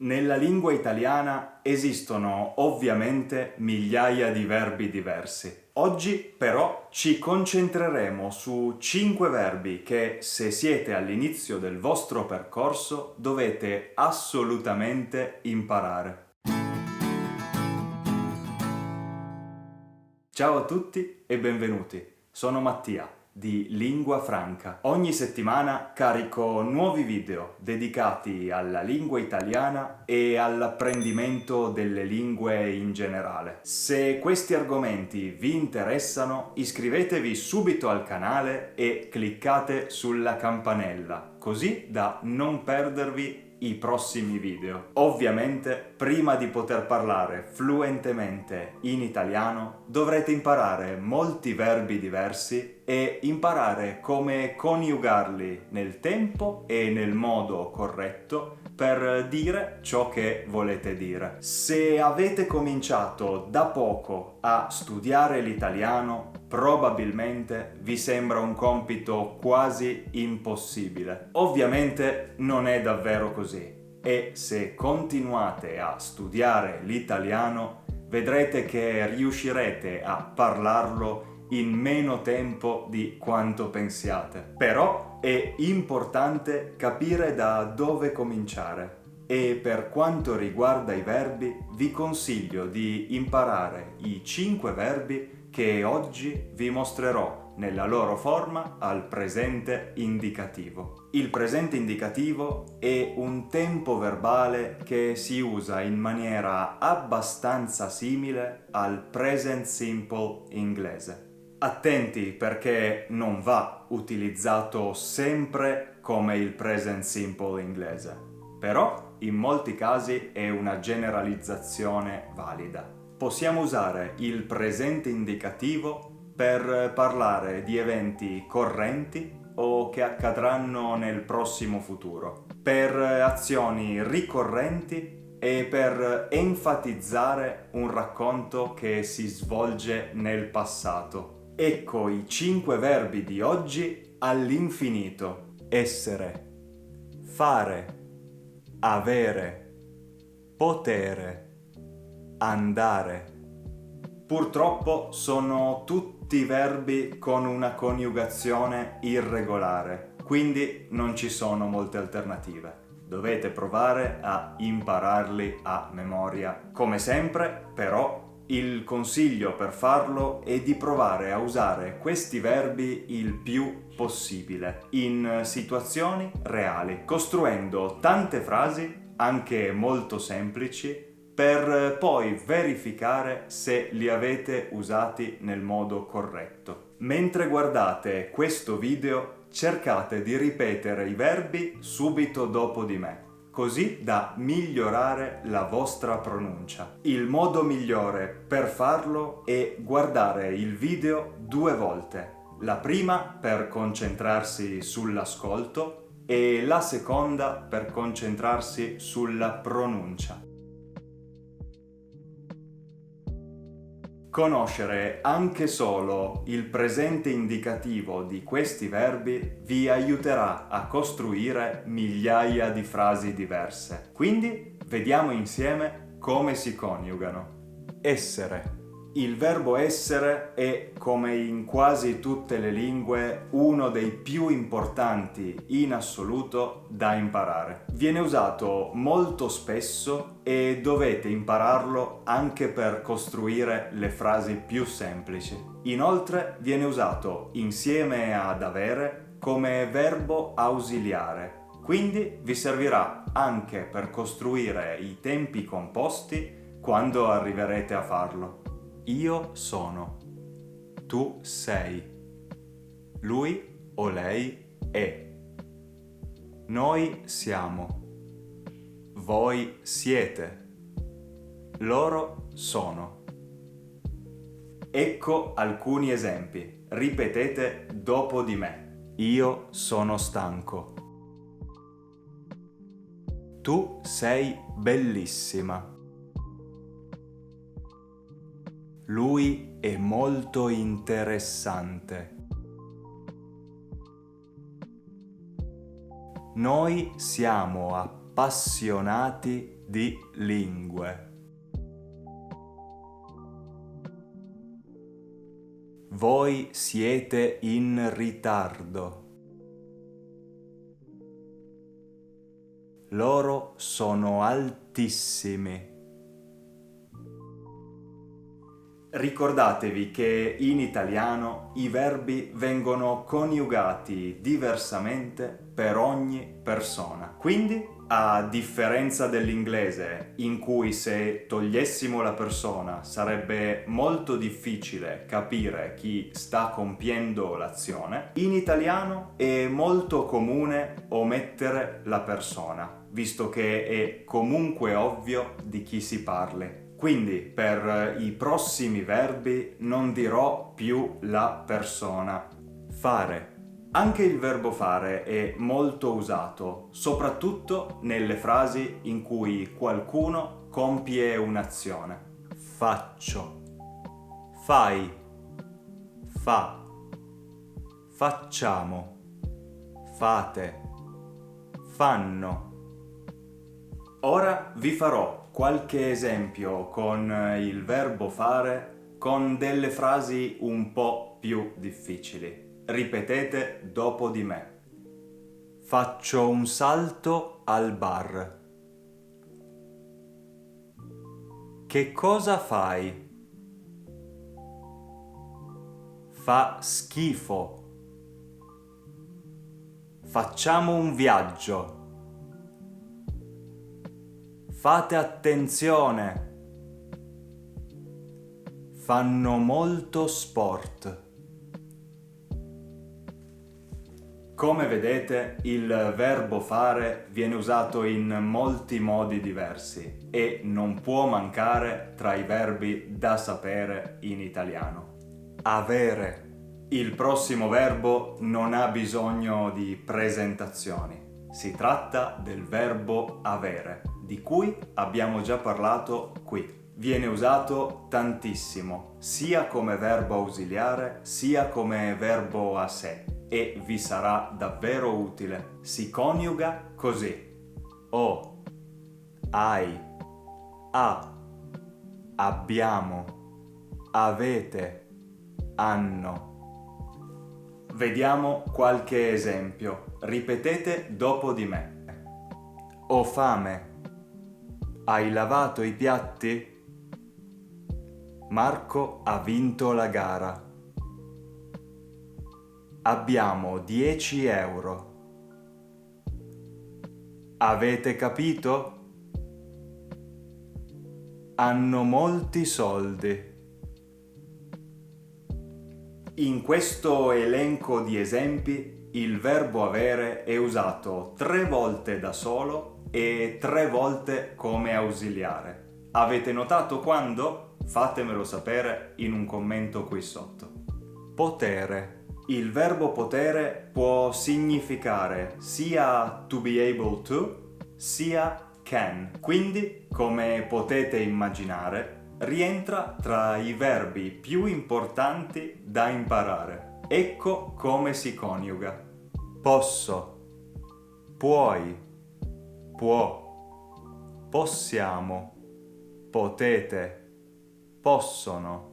Nella lingua italiana esistono ovviamente migliaia di verbi diversi. Oggi però ci concentreremo su 5 verbi che, se siete all'inizio del vostro percorso, dovete assolutamente imparare. Ciao a tutti e benvenuti. Sono Mattia di Lingua Franca. Ogni settimana carico nuovi video dedicati alla lingua italiana e all'apprendimento delle lingue in generale. Se questi argomenti vi interessano, iscrivetevi subito al canale e cliccate sulla campanella, così da non perdervi i prossimi video. Ovviamente, prima di poter parlare fluentemente in italiano, dovrete imparare molti verbi diversi e imparare come coniugarli nel tempo e nel modo corretto per dire ciò che volete dire. Se avete cominciato da poco a studiare l'italiano, probabilmente vi sembra un compito quasi impossibile. Ovviamente non è davvero così e se continuate a studiare l'italiano vedrete che riuscirete a parlarlo in meno tempo di quanto pensiate. Però è importante capire da dove cominciare. E per quanto riguarda i verbi, vi consiglio di imparare i 5 verbi che oggi vi mostrerò nella loro forma al presente indicativo. Il presente indicativo è un tempo verbale che si usa in maniera abbastanza simile al present simple inglese. Attenti perché non va utilizzato sempre come il present simple inglese, però in molti casi è una generalizzazione valida. Possiamo usare il presente indicativo per parlare di eventi correnti o che accadranno nel prossimo futuro, per azioni ricorrenti e per enfatizzare un racconto che si svolge nel passato. Ecco i 5 verbi di oggi all'infinito: essere, fare, avere, potere, andare. Purtroppo sono tutti verbi con una coniugazione irregolare, quindi non ci sono molte alternative. Dovete provare a impararli a memoria. Come sempre, però, il consiglio per farlo è di provare a usare questi verbi il più possibile in situazioni reali, costruendo tante frasi, anche molto semplici, per poi verificare se li avete usati nel modo corretto. Mentre guardate questo video, cercate di ripetere i verbi subito dopo di me, così da migliorare la vostra pronuncia. Il modo migliore per farlo è guardare il video 2 volte. La prima per concentrarsi sull'ascolto e la seconda per concentrarsi sulla pronuncia. Conoscere anche solo il presente indicativo di questi verbi vi aiuterà a costruire migliaia di frasi diverse. Quindi vediamo insieme come si coniugano. Essere. Il verbo essere è, come in quasi tutte le lingue, uno dei più importanti in assoluto da imparare. Viene usato molto spesso e dovete impararlo anche per costruire le frasi più semplici. Inoltre viene usato insieme ad avere come verbo ausiliare, quindi vi servirà anche per costruire i tempi composti quando arriverete a farlo. Io sono, tu sei, lui o lei è, noi siamo, voi siete, loro sono. Ecco alcuni esempi. Ripetete dopo di me. Io sono stanco. Tu sei bellissima. Lui è molto interessante. Noi siamo appassionati di lingue. Voi siete in ritardo. Loro sono altissimi. Ricordatevi che in italiano i verbi vengono coniugati diversamente per ogni persona. Quindi, a differenza dell'inglese, in cui se togliessimo la persona sarebbe molto difficile capire chi sta compiendo l'azione, in italiano è molto comune omettere la persona, visto che è comunque ovvio di chi si parli. Quindi per i prossimi verbi non dirò più la persona. Fare. Anche il verbo fare è molto usato, soprattutto nelle frasi in cui qualcuno compie un'azione. Faccio. Fai. Fa. Facciamo. Fate. Fanno. Ora vi farò qualche esempio con il verbo fare con delle frasi un po' più difficili. Ripetete dopo di me. Faccio un salto al bar. Che cosa fai? Fa schifo. Facciamo un viaggio. Fate attenzione. Fanno molto sport. Come vedete, il verbo fare viene usato in molti modi diversi e non può mancare tra i verbi da sapere in italiano. Avere. Il prossimo verbo non ha bisogno di presentazioni. Si tratta del verbo avere, di cui abbiamo già parlato qui. Viene usato tantissimo, sia come verbo ausiliare, sia come verbo a sé, e vi sarà davvero utile. Si coniuga così: ho, hai, ha, abbiamo, avete, hanno. Vediamo qualche esempio. Ripetete dopo di me. Ho fame. Hai lavato i piatti? Marco ha vinto la gara. Abbiamo 10 euro. Avete capito? Hanno molti soldi. In questo elenco di esempi, il verbo avere è usato 3 volte da solo e 3 volte come ausiliare. Avete notato quando? Fatemelo sapere in un commento qui sotto. Potere. Il verbo potere può significare sia to be able to, sia can. Quindi, come potete immaginare, rientra tra i verbi più importanti da imparare. Ecco come si coniuga. Posso, puoi, può, possiamo, potete, possono.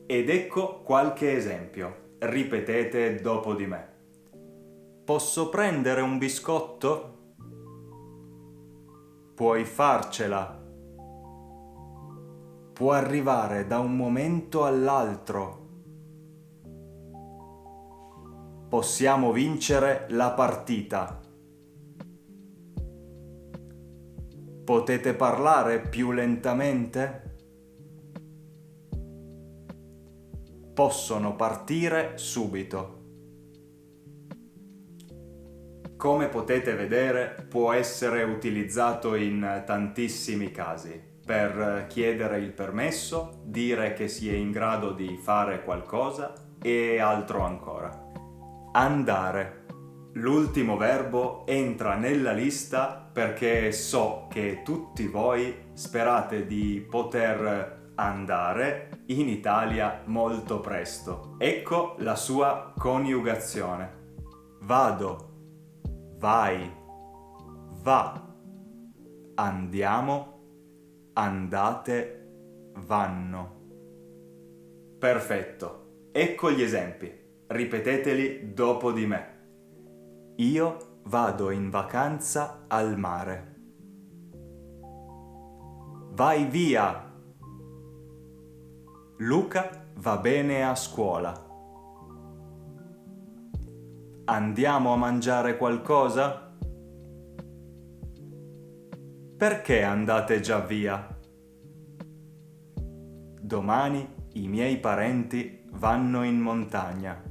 Ed ecco qualche esempio. Ripetete dopo di me. Posso prendere un biscotto? Puoi farcela. Può arrivare da un momento all'altro. Possiamo vincere la partita. Potete parlare più lentamente? Possono partire subito. Come potete vedere, può essere utilizzato in tantissimi casi. Per chiedere il permesso, dire che si è in grado di fare qualcosa e altro ancora. Andare. L'ultimo verbo entra nella lista perché so che tutti voi sperate di poter andare in Italia molto presto. Ecco la sua coniugazione. Vado, vai, va. andiamo, andate, vanno. Perfetto. Ecco gli esempi. Ripeteteli dopo di me. Io vado in vacanza al mare. Vai via! Luca va bene a scuola. Andiamo a mangiare qualcosa? Perché andate già via? Domani i miei parenti vanno in montagna.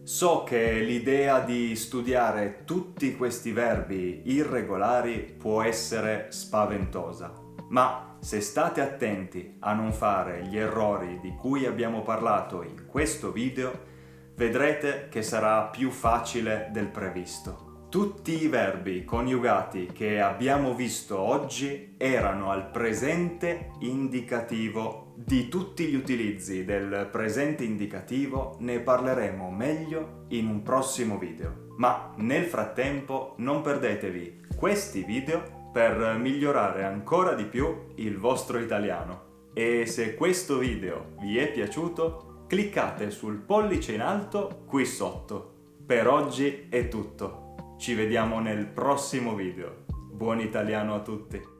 So che l'idea di studiare tutti questi verbi irregolari può essere spaventosa, ma se state attenti a non fare gli errori di cui abbiamo parlato in questo video, vedrete che sarà più facile del previsto. Tutti i verbi coniugati che abbiamo visto oggi erano al presente indicativo. Di tutti gli utilizzi del presente indicativo ne parleremo meglio in un prossimo video. Ma nel frattempo non perdetevi questi video per migliorare ancora di più il vostro italiano. E se questo video vi è piaciuto, cliccate sul pollice in alto qui sotto. Per oggi è tutto. Ci vediamo nel prossimo video. Buon italiano a tutti!